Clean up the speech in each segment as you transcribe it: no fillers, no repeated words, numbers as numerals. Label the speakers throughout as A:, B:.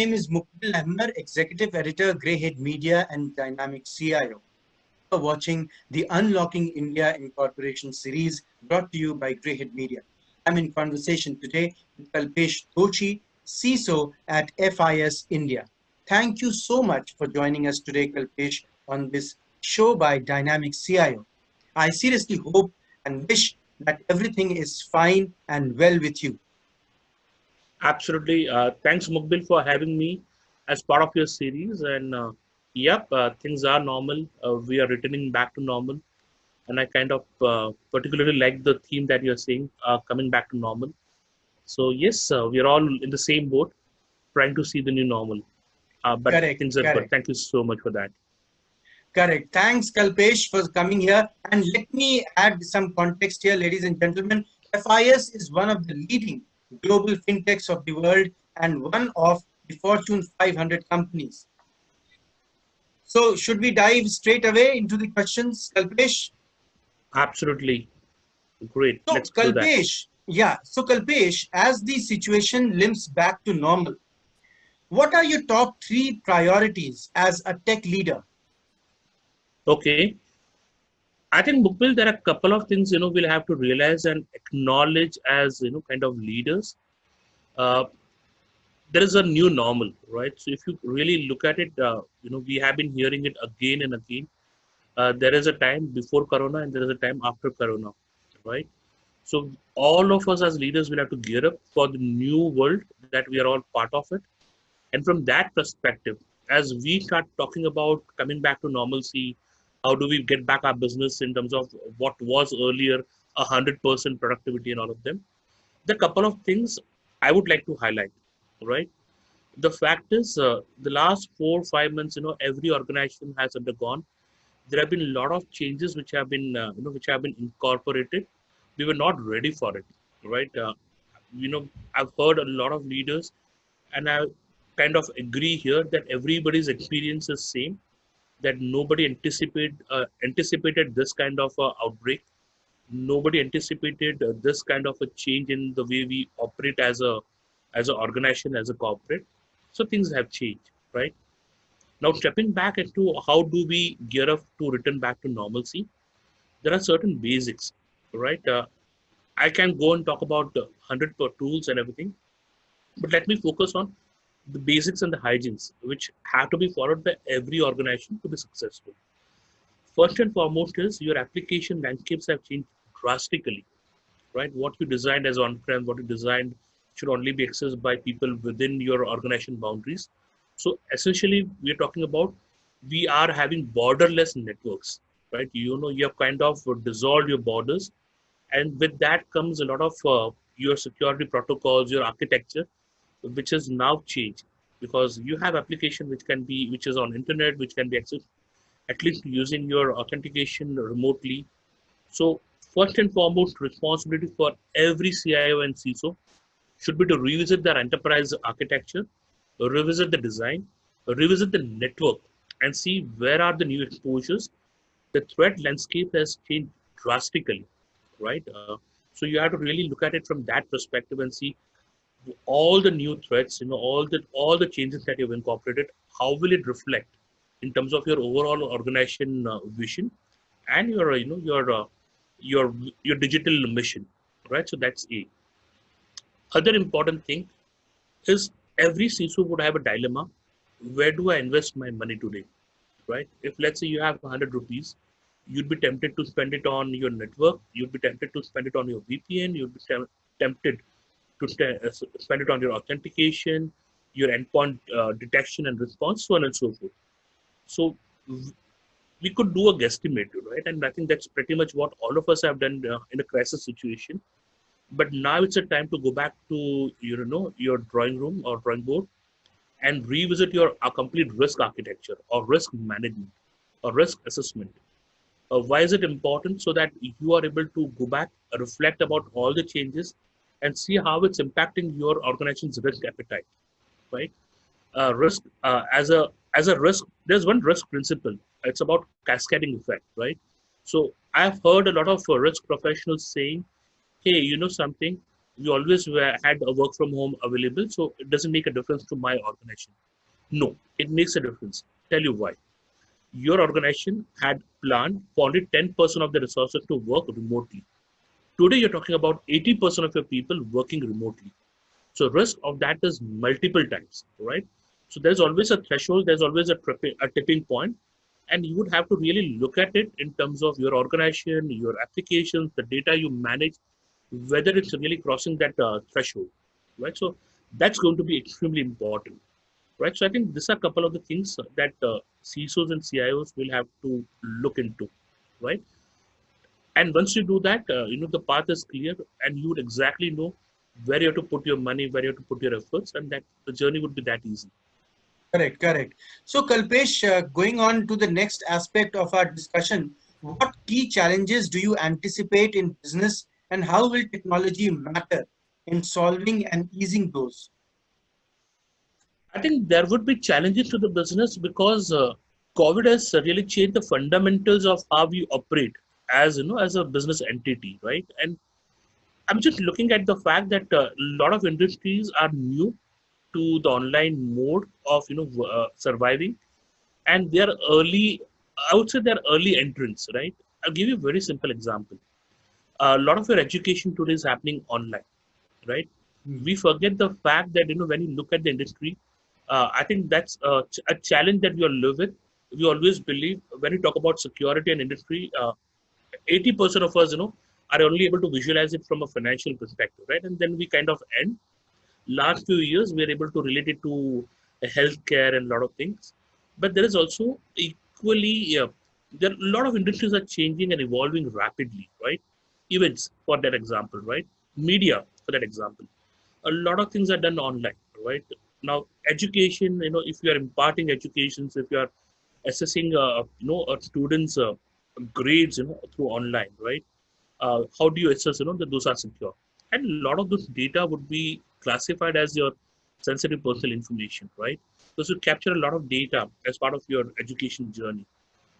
A: name is Mukbil Ahmed, Executive Editor, Greyhead Media and Dynamic CIO. For watching the Unlocking India Incorporation series brought to you by Greyhead Media. I'm in conversation today with Kalpesh Doshi, CISO at FIS India. Thank you so much for joining us today, Kalpesh, on this show by Dynamic CIO. I seriously hope and wish that everything is fine and well with you.
B: Absolutely. Thanks, Mukbil, for having me as part of your series. And things are normal. We are returning back to normal. And I kind of particularly like the theme that you're saying, coming back to normal. So, yes, we are all in the same boat, trying to see the new normal. But
A: Correct,
B: things are good.
A: correct.
B: Thank you so much for that.
A: Correct. Thanks, Kalpesh, for coming here. And let me add some context here, ladies and gentlemen. FIS is one of the leading global fintechs of the world and one of the Fortune 500 companies. So, should we dive straight away into the questions, Kalpesh?
B: Absolutely. Great.
A: So,
B: Let's do that.
A: Kalpesh, as the situation limps back to normal, what are your top three priorities as a tech leader?
B: Okay. I think, Mukbil, there are a couple of things, we'll have to realize and acknowledge as, kind of leaders. Uh, there is a new normal, right? So if you really look at it, we have been hearing it again and again. There is a time before Corona and there is a time after Corona, right? So all of us as leaders will have to gear up for the new world that we are all part of it. And from that perspective, as we start talking about coming back to normalcy, how do we get back our business in terms of what was earlier 100% productivity and all of them? The couple of things I would like to highlight, right? The fact is, the last 4 or 5 months, every organization has undergone. There have been a lot of changes which have been, which have been incorporated. We were not ready for it, right? I've heard a lot of leaders, and I kind of agree here that everybody's experience is same. That nobody anticipated this kind of outbreak. Nobody anticipated this kind of a change in the way we operate as an organization, as a corporate. So things have changed, right? Now, stepping back into how do we gear up to return back to normalcy, there are certain basics, right? I can go and talk about the 100 per tools and everything, but let me focus on the basics and the hygienes, which have to be followed by every organization to be successful. First and foremost is your application landscapes have changed drastically, right? What you designed as on-prem, what you designed should only be accessed by people within your organization boundaries. So essentially, we're talking about we are having borderless networks, right? You have kind of dissolved your borders, and with that comes a lot of your security protocols, your architecture, which has now changed because you have application which is on internet, which can be accessed at least using your authentication remotely. So first and foremost, responsibility for every CIO and CISO should be to revisit their enterprise architecture, revisit the design, revisit the network, and see where are the new exposures. The threat landscape has changed drastically, right? So you have to really look at it from that perspective and see all the new threats, all the changes that you've incorporated. How will it reflect in terms of your overall organization vision and your, your your digital mission, right? So that's a other important thing is every CISO would have a dilemma. Where do I invest my money today, right? If let's say you have 100 rupees, you'd be tempted to spend it on your network. You'd be tempted to spend it on your VPN. You'd be tempted to spend it on your authentication, your endpoint detection and response, so on and so forth. So we could do a guesstimate, right? And I think that's pretty much what all of us have done in a crisis situation. But now it's a time to go back to your drawing room or drawing board and revisit your complete risk architecture or risk management or risk assessment. Why is it important? So that you are able to go back, reflect about all the changes, and see how it's impacting your organization's risk appetite, right? Risk as a risk. There's one risk principle. It's about cascading effect, right? So I've heard a lot of risk professionals saying, "Hey, you know something? we always had a work from home available, so it doesn't make a difference to my organization. No, it makes a difference. Tell you why. Your organization had planned for only 10% of the resources to work remotely. Today you're talking about 80% of your people working remotely. So risk of that is multiple times, right? So there's always a threshold, there's always a tipping point, and you would have to really look at it in terms of your organization, your applications, the data you manage, whether it's really crossing that threshold, right? So that's going to be extremely important, right? So I think these are a couple of the things that CISOs and CIOs will have to look into, right? And once you do that, the path is clear, and you would exactly know where you have to put your money, where you have to put your efforts, and that the journey would be that easy.
A: Correct, correct. So, Kalpesh, going on to the next aspect of our discussion, what key challenges do you anticipate in business, and how will technology matter in solving and easing those?
B: I think there would be challenges to the business because COVID has really changed the fundamentals of how we operate as as a business entity, right? And I'm just looking at the fact that a lot of industries are new to the online mode of surviving, and they are early. I would say they're early entrants, right? I'll give you a very simple example. A lot of your education today is happening online, right? We forget the fact that when you look at the industry, I think that's a challenge that we all live with. We always believe when we talk about security and industry, 80% of us are only able to visualize it from a financial perspective, right? And then we kind of end. Last few years we are able to relate it to healthcare and a lot of things, but there is also equally there a lot of industries are changing and evolving rapidly, right? Events for that example, right? Media for that example, a lot of things are done online, right? Now education, if you are imparting educations, if you are assessing a student's grades through online, right? How do you assess that those are secure? And a lot of those data would be classified as your sensitive personal information, right? Because you capture a lot of data as part of your education journey.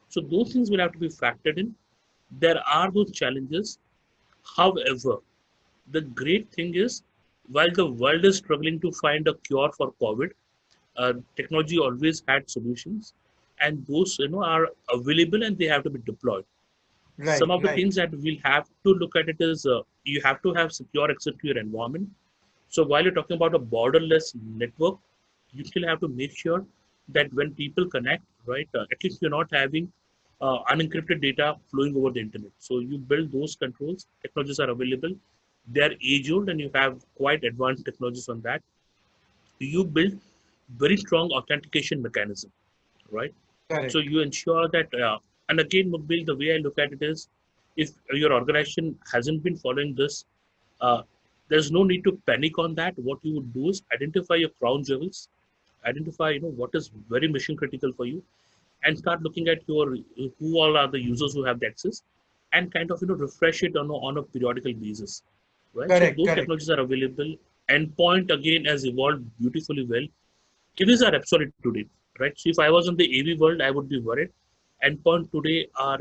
B: So those things will have to be factored in. There are those challenges. However, the great thing is, while the world is struggling to find a cure for COVID, technology always had solutions, and those are available and they have to be deployed. Some
A: Right,
B: of the
A: right.
B: things that we'll have to look at it is you have to have secure access to your environment. So while you're talking about a borderless network, you still have to make sure that when people connect, right, at least you're not having unencrypted data flowing over the internet. So you build those controls. Technologies are available. They're age old, and you have quite advanced technologies on that. You build very strong authentication mechanism, right? So
A: Correct.
B: you ensure that, and again, Mukbil, the way I look at it is, if your organization hasn't been following this, uh, there's no need to panic on that. What you would do is identify your crown jewels, identify what is very mission critical for you, and start looking at your who all are the users who have the access, and kind of refresh it on a periodical basis, right? So
A: Correct,
B: those
A: correct.
B: technologies are available. Endpoint again has evolved beautifully well. Keys are obsolete today, right? So if I was in the AV world, I would be worried. Endpoint today are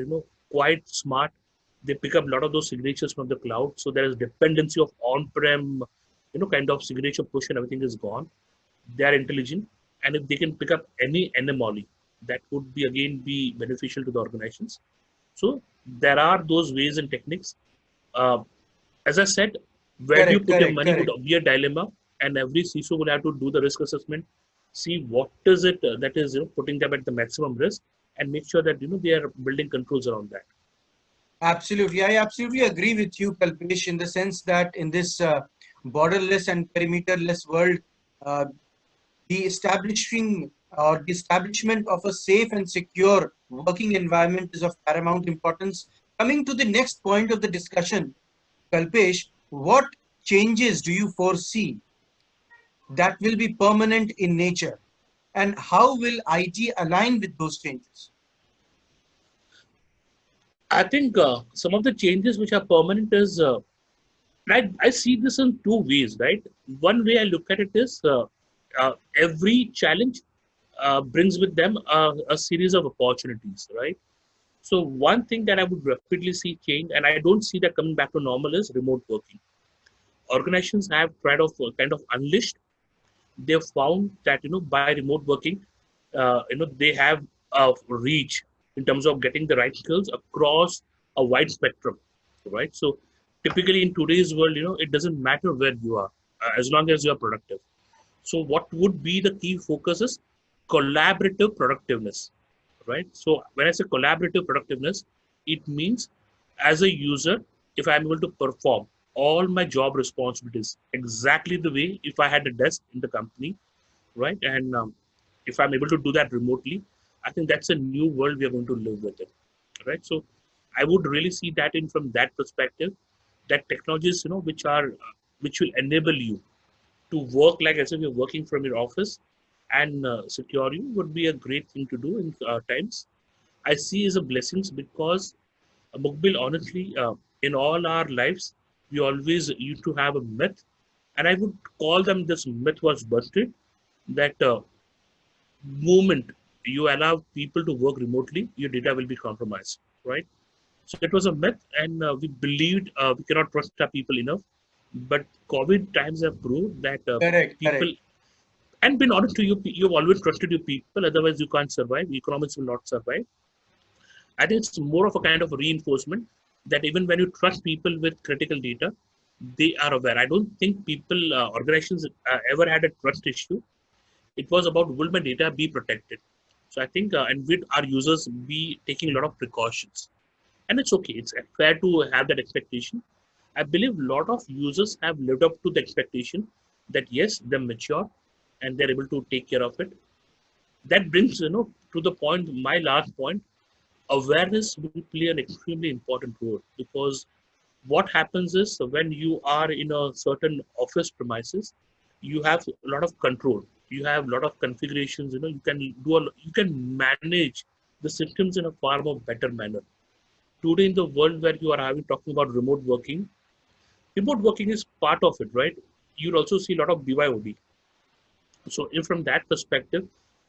B: quite smart. They pick up a lot of those signatures from the cloud. So there is dependency of on-prem, kind of signature push and everything is gone. They are intelligent, and if they can pick up any anomaly, that would be again be beneficial to the organizations. So there are those ways and techniques. Uh, as I said, where do you
A: Correct,
B: put your
A: correct,
B: money would
A: correct.
B: be a dilemma, and every CISO will have to do the risk assessment, see what is it that is putting them at the maximum risk, and make sure that they are building controls around that.
A: Absolutely. I absolutely agree with you, Kalpesh, in the sense that in this borderless and perimeterless world, uh, the establishing or the establishment of a safe and secure working environment is of paramount importance. Coming to the next point of the discussion, Kalpesh, what changes do you foresee that will be permanent in nature? And how will IT align with those changes?
B: I think some of the changes which are permanent is I see this in two ways, right? One way I look at it is every challenge brings with them a series of opportunities, right? So one thing that I would rapidly see change, and I don't see that coming back to normal, is remote working. organizations have tried of kind of unleashed, they've found that by remote working, they have a reach in terms of getting the right skills across a wide spectrum, right? So typically in today's world, it doesn't matter where you are, as long as you are productive. So what would be the key focus is collaborative productiveness, right? So when I say collaborative productiveness, it means as a user, if I'm able to perform all my job responsibilities exactly the way if I had a desk in the company, right? And if I'm able to do that remotely, I think that's a new world we are going to live with it, right? So I would really see that in from that perspective, that technologies, which will enable you to work like as if you're working from your office and secure you would be a great thing to do in times. I see as a blessings because Mukbil, honestly, in all our lives, we always used to have a myth, and I would call them this myth was busted that moment you allow people to work remotely, your data will be compromised, right? So it was a myth, and we believed we cannot trust our people enough. But COVID times have proved that
A: Correct,
B: people,
A: correct.
B: and been honest to you, you've always trusted your people, otherwise you can't survive. Economics will not survive. I think it's more of a kind of reinforcement that even when you trust people with critical data, they are aware. I don't think people, organizations ever had a trust issue. It was about will my data be protected? So I think, and with our users be taking a lot of precautions. And it's okay. It's fair to have that expectation. I believe a lot of users have lived up to the expectation that yes, they're mature and they're able to take care of it. That brings, to the point, my last point, awareness will play an extremely important role because what happens is when you are in a certain office premises, you have a lot of control. You have a lot of configurations. You can you can manage the systems in a far more better manner. Today, in the world where you are having talking about remote working is part of it, right? You'd also see a lot of BYOD. So, if from that perspective,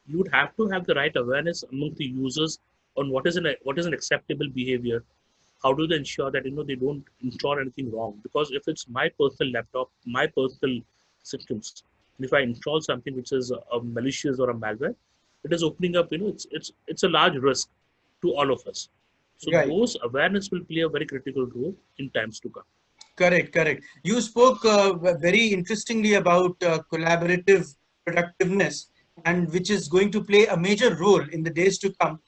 B: you would have to have the right awareness among the users on what is an acceptable behavior. How do they ensure that they don't install anything wrong? Because if it's my personal laptop, my personal systems, and if I install something which is a malicious or a malware, it is opening up. It's a large risk to all of us. So
A: Right.
B: those awareness will play a very critical role in times to come.
A: Correct, correct. You spoke very interestingly about collaborative productiveness, and which is going to play a major role in the days to come.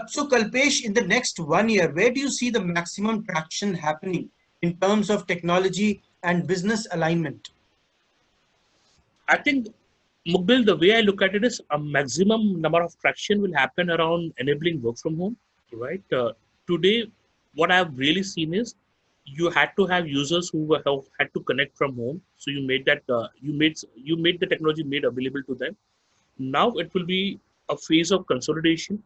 A: So, Kalpesh, in the next 1 year, where do you see the maximum traction happening in terms of technology and business alignment?
B: I think, Mukbil, the way I look at it is a maximum number of traction will happen around enabling work from home, right? Today, what I've really seen is you had to have users who had to connect from home. So you made that you made the technology made available to them. Now it will be a phase of consolidation.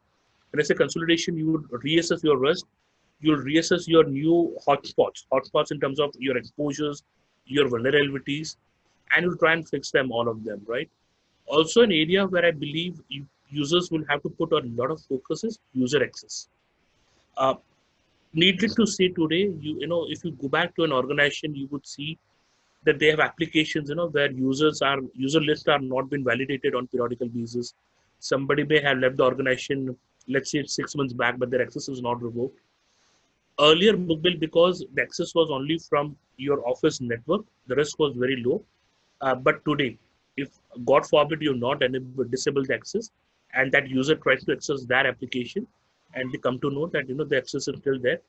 B: When I say consolidation, you would reassess your risk. You'll reassess your new hotspots in terms of your exposures, your vulnerabilities, and you'll try and fix them, all of them, right? Also, an area where I believe users will have to put a lot of focus is user access. Uh, Needless to say, today, if you go back to an organization, you would see that they have applications, where user lists are not been validated on periodical basis. Somebody may have left the organization, let's say 6 months back, but their access is not revoked. Earlier, Mukbil, because the access was only from your office network, the risk was very low. But today, if God forbid you not disable the access, and that user tries to access that application, and they come to know that the access is still there,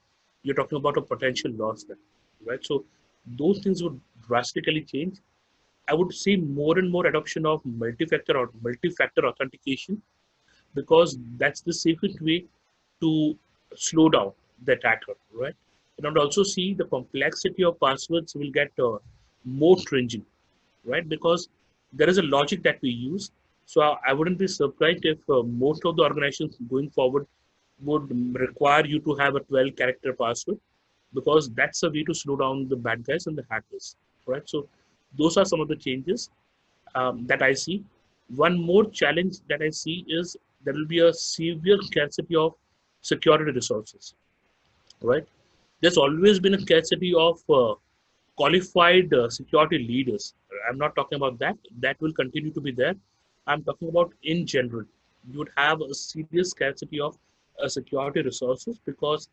B: you're talking about a potential loss there, right? So those things would drastically change. I would see more and more adoption of multi-factor authentication because that's the safest way to slow down the attacker, right? And I'd also see the complexity of passwords will get more stringent, right? Because there is a logic that we use. So I wouldn't be surprised if most of the organizations going forward would require you to have a 12-character password because that's a way to slow down the bad guys and the hackers, right? So those are some of the changes that I see. One more challenge that I see is there will be a severe scarcity of security resources, right? There's always been a scarcity of qualified security leaders. I'm not talking about that. That will continue to be there. I'm talking about in general. You would have a serious scarcity of security resources because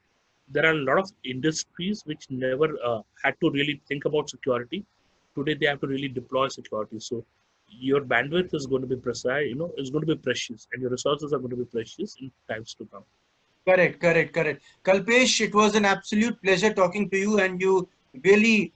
B: there are a lot of industries which never had to really think about security. Today they have to really deploy security. So your bandwidth is going to be precise, is going to be precious, and your resources are going to be precious in times to come.
A: Correct, correct, correct. Kalpesh, it was an absolute pleasure talking to you, and you really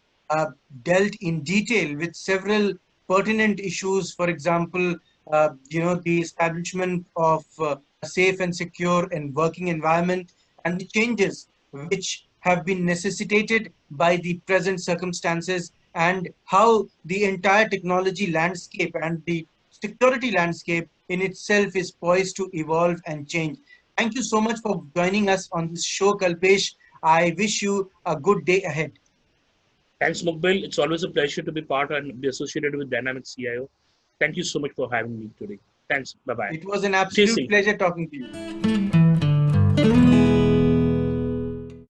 A: dealt in detail with several pertinent issues. For example, the establishment of a safe and secure and working environment, and the changes which have been necessitated by the present circumstances, and how the entire technology landscape and the security landscape in itself is poised to evolve and change. Thank you so much for joining us on this show, Kalpesh. I wish you a good day ahead.
B: Thanks, Mukbil. It's always a pleasure to be part and be associated with Dynamic CIO. Thank you so much for having me today. Thanks. Bye bye.
A: It was an
B: Stay
A: absolute
B: safe.
A: pleasure talking to you.